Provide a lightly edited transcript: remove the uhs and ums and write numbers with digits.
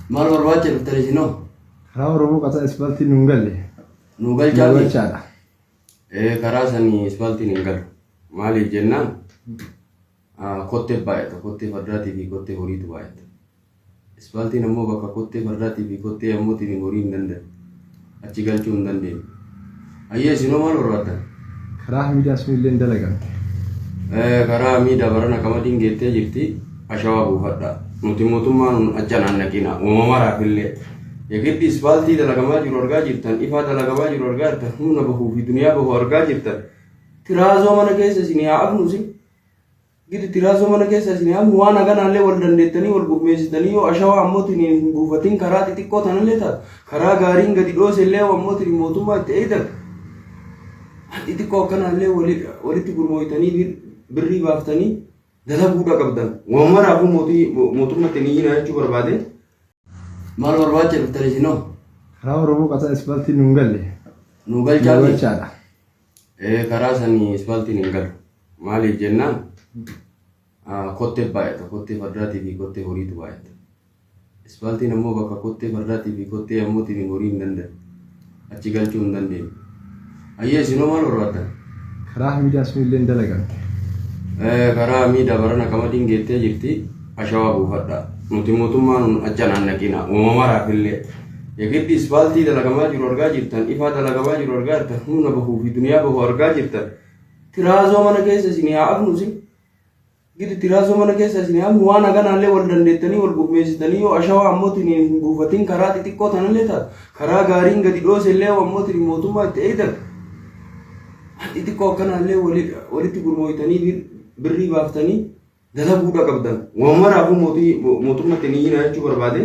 Maal barbaacha dhuftanii sinoo? Karaa Oromoo qasaa ispaaltii nuun galle. Nu galchaadha. Galchaadha. Karaa sanii ispaaltiin hin galu. Maaliif jennaan kottee baay'ata. Kottee fardaatii fi kottee horiitu baay'ata. Ispaaltiin ammoo bakka kottee fardaatii fi kottee ammootiin horii hin danda'e. Achi galchuu hin dandeenye. Ayyee sinoo maal barbaaddan? Karaa Hamiidaa sunillee hin dalagamne. Karaa Hamiidaa barana qamadiin geettee jirti. Ashawaa buufadha. Nuti mootummaan achanaan naqina. Uumamaraaf illee. Yagiddi ispaaltii dalagamaa jiru argaa jirtan. Ifaa dalagamaa jiru argaa jirtan. Humna bahuu fi duniyaa bahuu argaa jirtan. Tiraazoo mana keessa isin haa afnusi. Gidi tiraazoo mana keessa isin haa waan haganaallee wal dandeettanii wal gurmeessitanii yoo ashawaa ammootiin hin buufatiin karaa xixiqqoo tanallee ta'a. Karaa gaariin gadi dhoose illee ammootiin mootummaa itti eegan. Xixiqqoo akkanaallee walitti gurmooytanii birrii baaftanii dalaguudha qabdan. Uumamaraafuu mootummaatti ni yina jechuu barbaade. Maal barbaacha dhuftanii sinoo? Karaa Oromoo qasaa ispaaltii nuun galle. Nu galchaadha. Galchaadha. Karaa sanii ispaaltiin hin galu. Maaliif jennaan kottee baay'ata. Kottee fardaatii fi kottee horiitu baay'ata. Ispaaltiin ammoo bakka kottee fardaatii fi kottee ammootiin horii hin danda'e. Achi galchuu hin dandeenye. Ayyee sinoo maal barbaaddan? Karaa Hamiidaa sunillee hin dalagamne. Karaa Hamiidaa barana qamadiin geettee jirti. Ashawaa buufadha. Nuti mootummaan achanaan naqina. Uumamaraaf illee. Yagiddi ispaaltii dalagamaa jiru argaa jirtan. Ifaa dalagamaa jiru argaa jirtan. Humna bahuu fi duniyaa bahuu argaa jirtan. Tiraazoo mana keessa isin haa afnusi. Gidi tiraazoo mana keessa isin haa waan haganaallee wal dandeettanii wal gurmeessitanii yoo ashawaa ammootiin hin buufatiin karaa xixiqqoo tanallee ta'a. Karaa gaariin gadi dhoose illee ammootiin mootummaa itti eegan. Xixiqqoo akkanaallee walitti gurmooytanii birrii baaftanii dalaguudha qabdan. Uumamaraafuu mootummaatti ni yina jechuu barbaade.